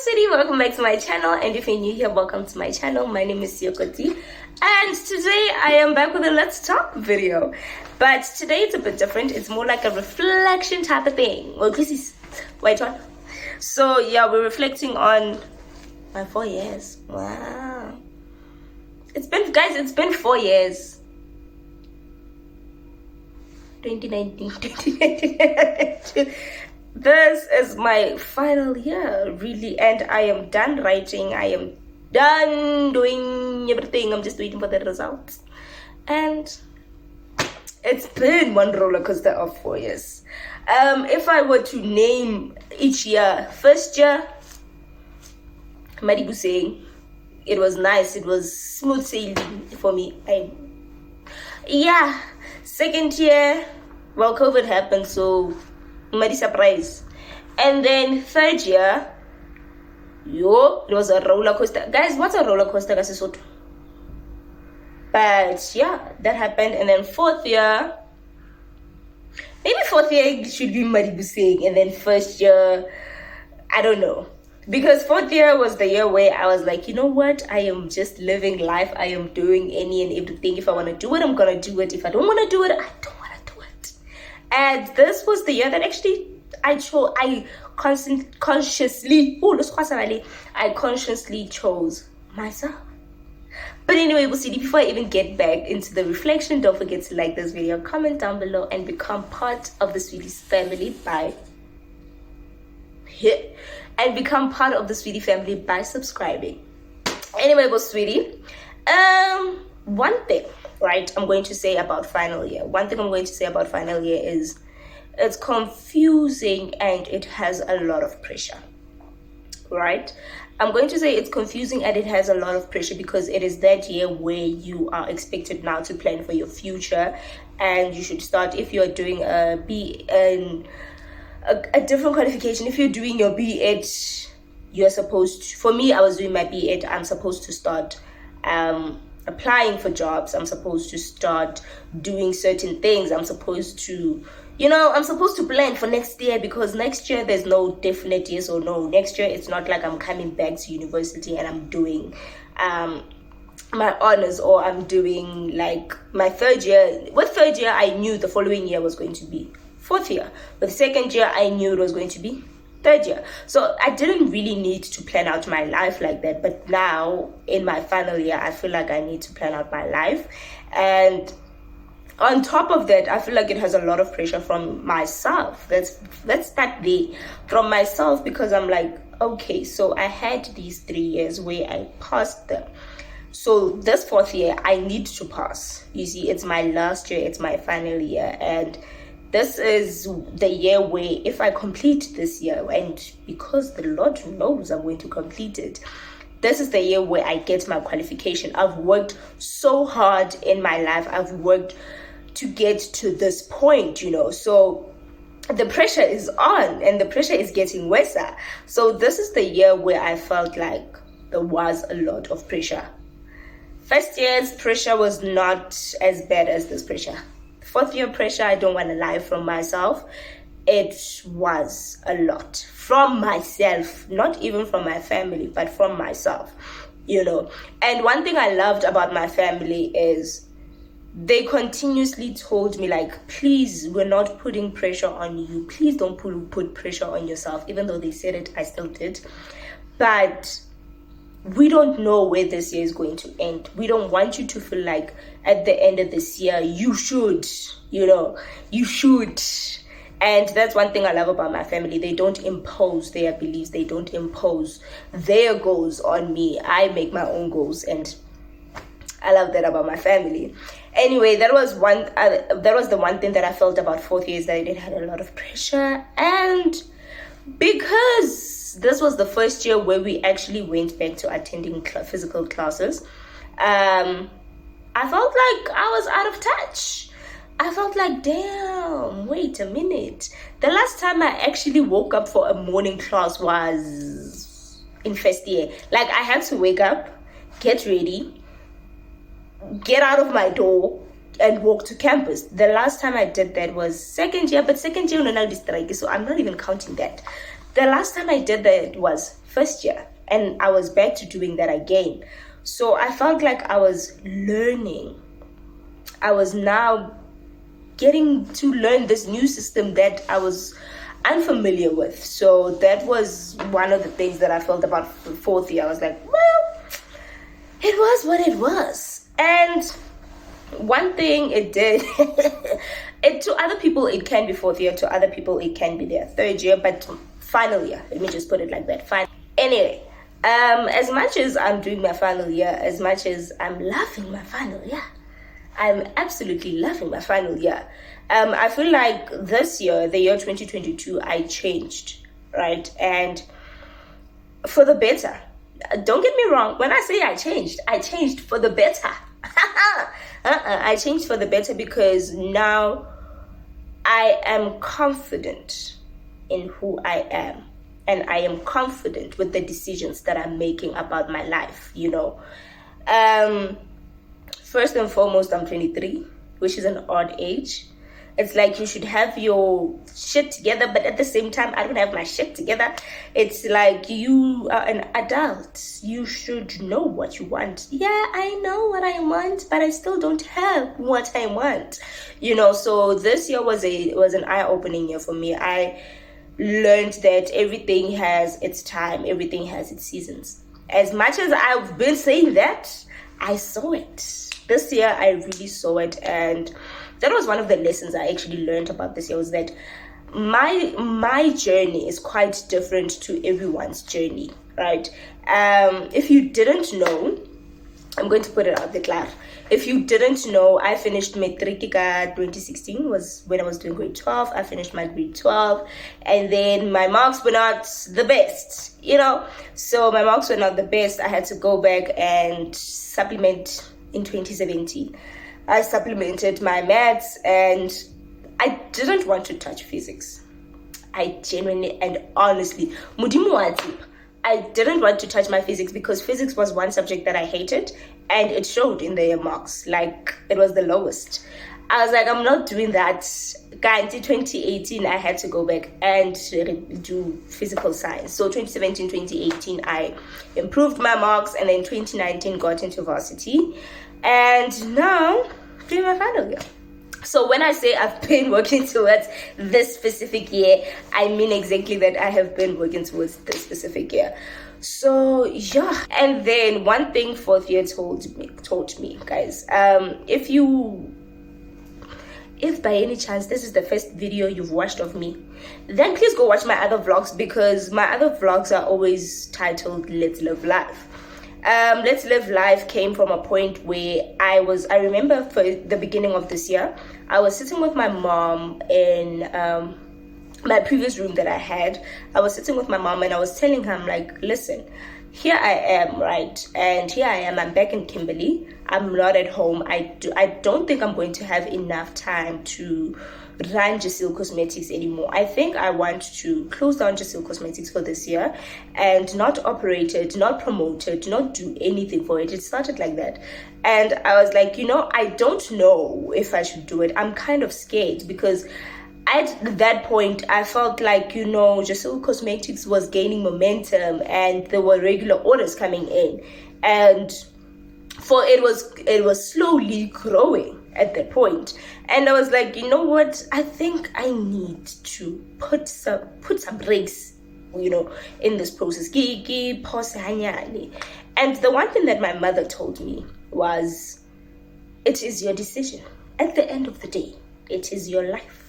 City, welcome back to my channel, and if you're new here, welcome to my channel. My name is Kotsi, and today I am back with a Let's Talk video. But today it's a bit different. It's more like a reflection type of thing. Well, this is wait on. So yeah, we're reflecting on my 4 years. Wow, it's been 4 years. 2019. This is my final year, really, and I am done writing. I am done doing everything. I'm just waiting for the results. And it's been one roller coaster of 4 years. If I were to name each year, first year, Maribu saying it was nice, it was smooth sailing for me. Second year, well, COVID happened, so Madi surprise. And then third year, it was a roller coaster. Guys, what's a roller coaster? But yeah, that happened. And then fourth year should be Maribu saying, and then first year, I don't know. Because fourth year was the year where I was like, you know what? I am just living life. I am doing any and everything. If I want to do it, I'm going to do it. If I don't want to do it, I don't want to do it. And this was the year that actually I consciously chose myself. But anyway, we'll see. Before I even get back into the reflection, don't forget to like this video, comment down below, and become part of the Sweetie family by subscribing. Anyway, but Sweetie, one thing, right, I'm going to say about final year. One thing I'm going to say about final year is it's confusing and it has a lot of pressure, right? I'm going to say it's confusing and it has a lot of pressure because it is that year where you are expected now to plan for your future, and you should start, if you're doing a different qualification. If you're doing your B.Ed, you're supposed to, for me, I was doing my B.Ed, I'm supposed to start applying for jobs. I'm supposed to start doing certain things. I'm supposed to plan for next year, because next year there's no definite yes or no. Next year it's not like I'm coming back to university and I'm doing my honors, or I'm doing like my third year. With third year, I knew the following year was going to be fourth year. With second year, I knew it was going to be third year. So I didn't really need to plan out my life like that. But now in my final year, I feel like I need to plan out my life. And on top of that, I feel like it has a lot of pressure from myself. Let's start there, from myself, because I'm like, okay, so I had these 3 years where I passed them. So this fourth year, I need to pass. You see, it's my last year, it's my final year, and this is the year where if I complete this year, and because the Lord knows I'm going to complete it, this is the year where I get my qualification. I've worked so hard in my life. I've worked to get to this point, so the pressure is on, and the pressure is getting worse. So this is the year where I felt like there was a lot of pressure. First year's pressure was not as bad as this pressure. Fourth year pressure, I don't want to lie, from myself, it was a lot. From myself, not even from my family, but from myself, And one thing I loved about my family is they continuously told me, like, please, we're not putting pressure on you. Please don't put pressure on yourself. Even though they said it, I still did. But we don't know where this year is going to end. We don't want you to feel like at the end of this year, you should. And that's one thing I love about my family. They don't impose their beliefs. They don't impose their goals on me. I make my own goals, and I love that about my family. Anyway, that was the one thing that I felt about fourth year, is that it had a lot of pressure. And because this was the first year where we actually went back to attending physical classes, I felt like I was out of touch. I felt like, damn, wait a minute. The last time I actually woke up for a morning class was in first year. Like, I had to wake up, get ready, get out of my door, and walk to campus. The last time I did that was second year, but second year, so I'm not even counting that. the last time I did that was first year, and I was back to doing that again. So I felt like I was learning. I was now getting to learn this new system that I was unfamiliar with. So that was one of the things that I felt about the fourth year. I was like, well, it was what it was. And one thing it did, to other people it can be fourth year, to other people it can be their third year, but final year, let me just put it like that. Fine. Anyway, as much as I'm doing my final year, as much as I'm loving my final year, I'm absolutely loving my final year. I feel like this year, the year 2022, I changed, right? And for the better. Don't get me wrong. When I say I changed for the better. I changed for the better because now I am confident in who I am. And I am confident with the decisions that I'm making about my life, you know. First and foremost, I'm 23, which is an odd age. It's like you should have your shit together, but at the same time, I don't have my shit together. It's like you are an adult. You should know what you want. Yeah, I know what I want, but I still don't have what I want. You know, so this year was an eye-opening year for me. I learned that everything has its time, everything has its seasons. As much as I've been saying that, I saw it. This year, I really saw it, and that was one of the lessons I actually learned about this year, was that my journey is quite different to everyone's journey, right? If you didn't know, I'm going to put it out there, Claire. If you didn't know, I finished Matrica 2016, was when I was doing grade 12. I finished my grade 12, and then my marks were not the best, you know? So my marks were not the best. I had to go back and supplement in 2017. I supplemented my maths, and I didn't want to touch physics. I genuinely and honestly, I didn't want to touch my physics because physics was one subject that I hated, and it showed in the marks. Like, it was the lowest. I was like, I'm not doing that. Until 2018, I had to go back and do physical science. So 2017, 2018, I improved my marks, and then 2019 got into varsity. And now, doing my final year. So when I say I've been working towards this specific year, I mean exactly that. I have been working towards this specific year. So yeah. And then one thing fourth year taught me, guys, if by any chance this is the first video you've watched of me, then please go watch my other vlogs, because my other vlogs are always titled Let's Live Life. Let's Live Life came from a point where I remember for the beginning of this year, I was sitting with my mom in my previous room that I had. I was sitting with my mom, and I was telling her, I'm like, listen, here I am, right? And here I am, I'm back in Kimberley. I'm not at home. I don't think I'm going to have enough time to run Jasil Cosmetics anymore. I think I want to close down Jasil Cosmetics for this year and not operate it, not promote it, not do anything for it. It started like that. And I was like, I don't know if I should do it. I'm kind of scared, because at that point, I felt like, Jasil Cosmetics was gaining momentum, and there were regular orders coming in. And it was slowly growing at that point. And I was like, you know what? I think I need to put some breaks, in this process. And the one thing that my mother told me was, it is your decision. At the end of the day, it is your life.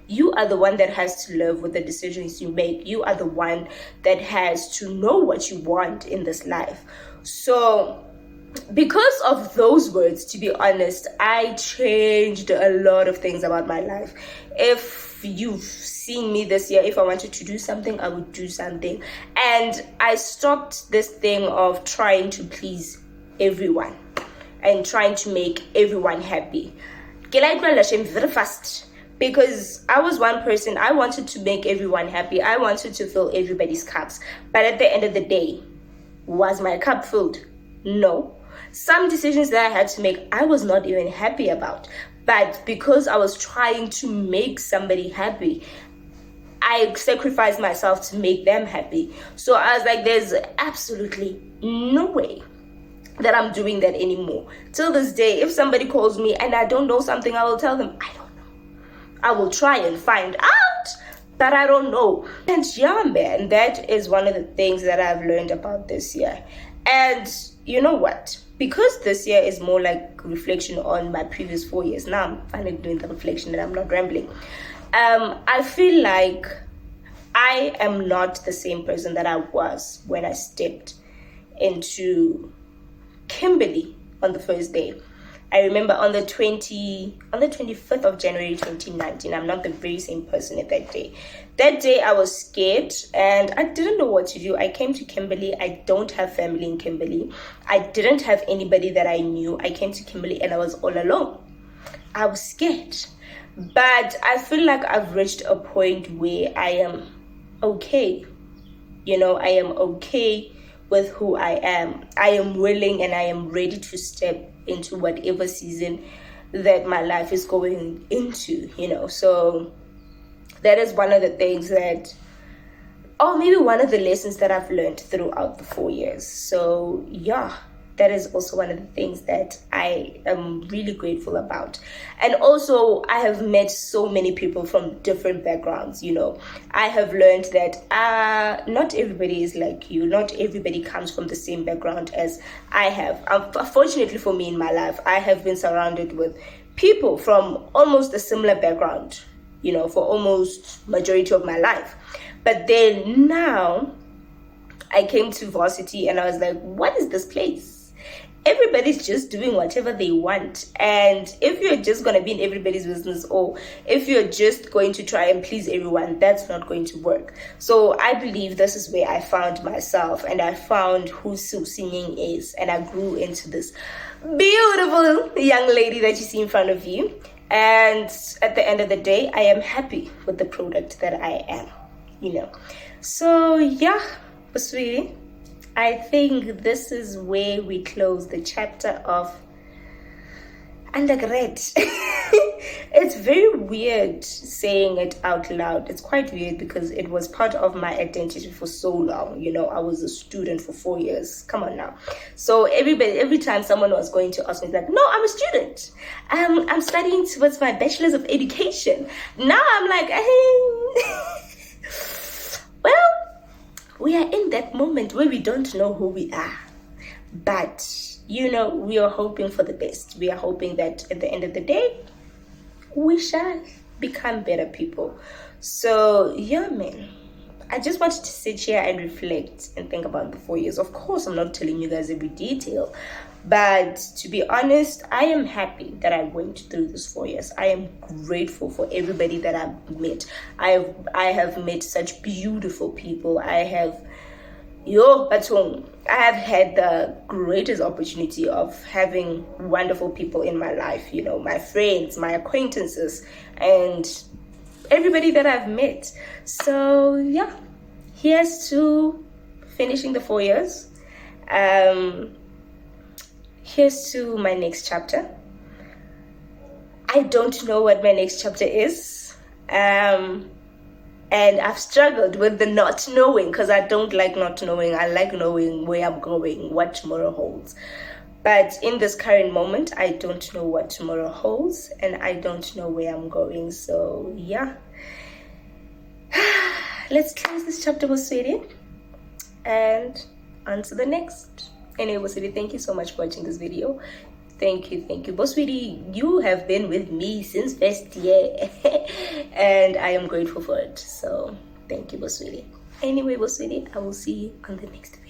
You are the one that has to live with the decisions you make. You are the one that has to know what you want in this life. So because of those words, to be honest, I changed a lot of things about my life. If you've seen me this year, if I wanted to do something, I would do something. And I stopped this thing of trying to please everyone and trying to make everyone happy. Very fast. Because I was one person, I wanted to make everyone happy. I wanted to fill everybody's cups. But at the end of the day, was my cup filled? No. Some decisions that I had to make, I was not even happy about. But because I was trying to make somebody happy, I sacrificed myself to make them happy. So I was like, there's absolutely no way that I'm doing that anymore. Till this day, if somebody calls me and I don't know something, I will tell them, I don't know. I will try and find out, but I don't know. And yeah, man, that is one of the things that I've learned about this year. And you know what? Because this year is more like reflection on my previous 4 years. Now I'm finally doing the reflection and I'm not rambling. I feel like I am not the same person that I was when I stepped into Kimberley on the first day. I remember on the 25th of January 2019, I'm not the very same person at that day. That day I was scared and I didn't know what to do. I came to Kimberley. I don't have family in Kimberley. I didn't have anybody that I knew. I came to Kimberley and I was all alone. I was scared. But I feel like I've reached a point where I am okay. I am okay with who I am. I am willing and I am ready to step into whatever season that my life is going into, So that is one of the things maybe one of the lessons that I've learned throughout the 4 years. So yeah, that is also one of the things that I am really grateful about. And also, I have met so many people from different backgrounds, I have learned that not everybody is like you. Not everybody comes from the same background as I have. Fortunately for me in my life, I have been surrounded with people from almost a similar background, for almost majority of my life. But then now, I came to varsity and I was like, what is this place? Everybody's just doing whatever they want. And if you're just going to be in everybody's business, or if you're just going to try and please everyone, that's not going to work. So I believe this is where I found myself and I found who singing is. And I grew into this beautiful young lady that you see in front of you. And at the end of the day, I am happy with the product that I am, So yeah, but sweetie, I think this is where we close the chapter of undergrad. It's very weird saying it out loud. It's quite weird because it was part of my identity for so long. I was a student for 4 years. Come on now. So every time someone was going to ask me, like, no, I'm a student. I'm studying towards my bachelor's of education. Now I'm like, hey. Well, we are in that moment where we don't know who we are. But, we are hoping for the best. We are hoping that at the end of the day, we shall become better people. So, yeah, man. I just wanted to sit here and reflect and think about the 4 years. Of course, I'm not telling you guys every detail. But to be honest, I am happy that I went through this 4 years. I am grateful for everybody that I've met. I have met such beautiful people. I have had the greatest opportunity of having wonderful people in my life, my friends, my acquaintances, and everybody that I've met. So yeah, here's to finishing the 4 years. Here's to my next chapter. I don't know what my next chapter is. And I've struggled with the not knowing because I don't like not knowing. I like knowing where I'm going, what tomorrow holds. But in this current moment, I don't know what tomorrow holds and I don't know where I'm going. So yeah. Let's close this chapter with sweetie and on to the next. Anyway, sweetie, thank you so much for watching this video. Thank you. Boss sweetie, you have been with me since first year and I am grateful for it. So thank you, boss sweetie. Anyway, boss sweetie, I will see you on the next video.